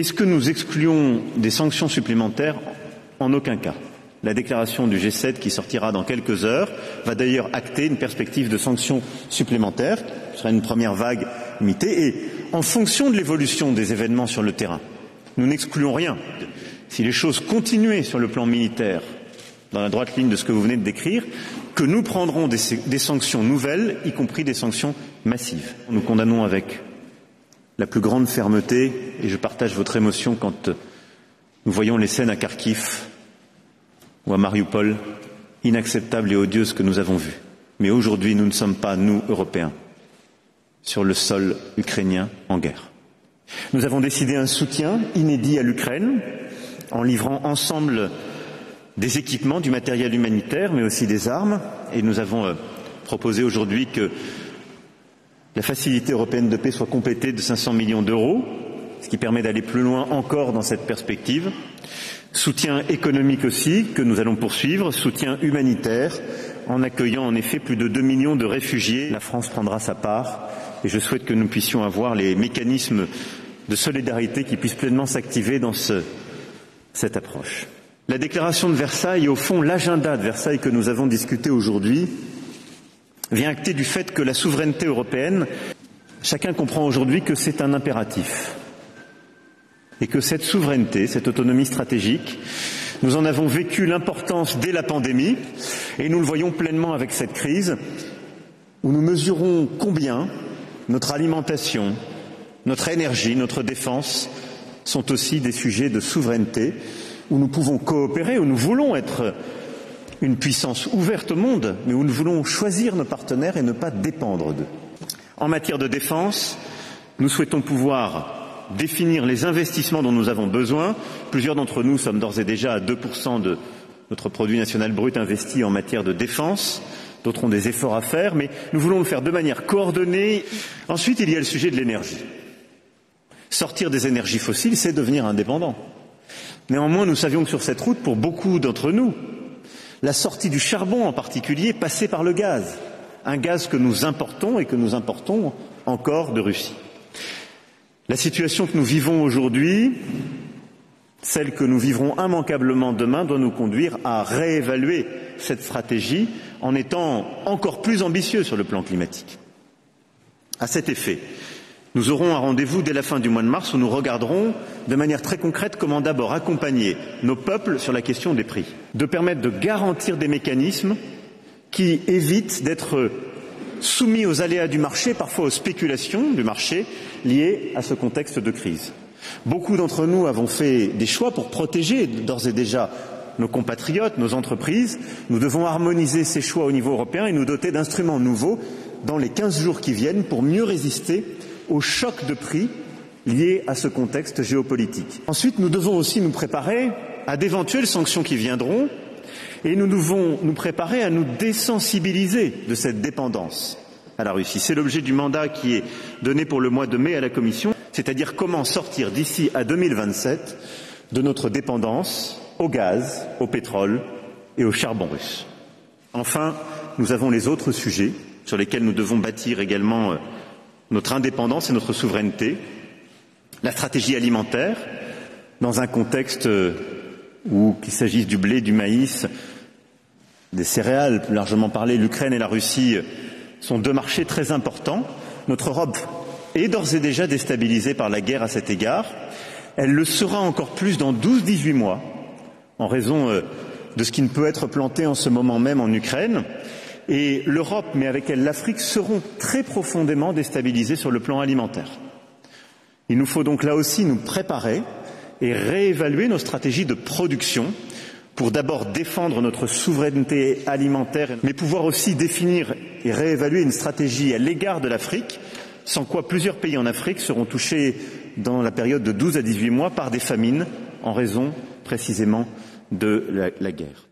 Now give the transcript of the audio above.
Est-ce que nous excluons des sanctions supplémentaires? En aucun cas. La déclaration du G7 qui sortira dans quelques heures va d'ailleurs acter une perspective de sanctions supplémentaires. Ce sera une première vague limitée et en fonction de l'évolution des événements sur le terrain, nous n'excluons rien. Si les choses continuaient sur le plan militaire, dans la droite ligne de ce que vous venez de décrire, que nous prendrons des sanctions nouvelles, y compris des sanctions massives. Nous condamnons avec la plus grande fermeté, et je partage votre émotion quand nous voyons les scènes à Kharkiv ou à Mariupol, inacceptables et odieuses que nous avons vues. Mais aujourd'hui, nous ne sommes pas, nous, Européens, sur le sol ukrainien en guerre. Nous avons décidé un soutien inédit à l'Ukraine, en livrant ensemble des équipements, du matériel humanitaire, mais aussi des armes. Et nous avons proposé aujourd'hui que la facilité européenne de paix soit complétée de 500 millions d'euros, ce qui permet d'aller plus loin encore dans cette perspective. Soutien économique aussi, que nous allons poursuivre, soutien humanitaire, en accueillant en effet plus de 2 millions de réfugiés. La France prendra sa part et je souhaite que nous puissions avoir les mécanismes de solidarité qui puissent pleinement s'activer dans cette approche. La déclaration de Versailles et au fond l'agenda de Versailles que nous avons discuté aujourd'hui vient acter du fait que la souveraineté européenne, chacun comprend aujourd'hui que c'est un impératif. Et que cette souveraineté, cette autonomie stratégique, nous en avons vécu l'importance dès la pandémie et nous le voyons pleinement avec cette crise où nous mesurons combien notre alimentation, notre énergie, notre défense sont aussi des sujets de souveraineté où nous pouvons coopérer, où nous voulons être une puissance ouverte au monde, mais où nous voulons choisir nos partenaires et ne pas dépendre d'eux. En matière de défense, nous souhaitons pouvoir définir les investissements dont nous avons besoin. Plusieurs d'entre nous sommes d'ores et déjà à 2% de notre produit national brut investi en matière de défense. D'autres ont des efforts à faire, mais nous voulons le faire de manière coordonnée. Ensuite, il y a le sujet de l'énergie. Sortir des énergies fossiles, c'est devenir indépendant. Néanmoins, nous savions que sur cette route, pour beaucoup d'entre nous, la sortie du charbon en particulier passait par le gaz. Un gaz que nous importons et que nous importons encore de Russie. La situation que nous vivons aujourd'hui, celle que nous vivrons immanquablement demain, doit nous conduire à réévaluer cette stratégie en étant encore plus ambitieux sur le plan climatique. À cet effet, nous aurons un rendez-vous dès la fin du mois de mars où nous regarderons de manière très concrète comment d'abord accompagner nos peuples sur la question des prix, de permettre de garantir des mécanismes qui évitent d'être soumis aux aléas du marché, parfois aux spéculations du marché liées à ce contexte de crise. Beaucoup d'entre nous avons fait des choix pour protéger d'ores et déjà nos compatriotes, nos entreprises. Nous devons harmoniser ces choix au niveau européen et nous doter d'instruments nouveaux dans les 15 jours qui viennent pour mieux résister aux chocs de prix liés à ce contexte géopolitique. Ensuite, nous devons aussi nous préparer à d'éventuelles sanctions qui viendront et nous devons nous préparer à nous désensibiliser de cette dépendance à la Russie. C'est l'objet du mandat qui est donné pour le mois de mai à la Commission, c'est-à-dire comment sortir d'ici à 2027 de notre dépendance au gaz, au pétrole et au charbon russe. Enfin, nous avons les autres sujets sur lesquels nous devons bâtir également notre indépendance et notre souveraineté, la stratégie alimentaire, dans un contexte où, qu'il s'agisse du blé, du maïs, des céréales, plus largement parlé, l'Ukraine et la Russie sont deux marchés très importants. Notre Europe est d'ores et déjà déstabilisée par la guerre à cet égard. Elle le sera encore plus dans 12-18 mois, en raison de ce qui ne peut être planté en ce moment même en Ukraine. Et l'Europe, mais avec elle l'Afrique, seront très profondément déstabilisées sur le plan alimentaire. Il nous faut donc là aussi nous préparer et réévaluer nos stratégies de production pour d'abord défendre notre souveraineté alimentaire, mais pouvoir aussi définir et réévaluer une stratégie à l'égard de l'Afrique, sans quoi plusieurs pays en Afrique seront touchés dans la période de 12 à 18 mois par des famines en raison précisément de la guerre.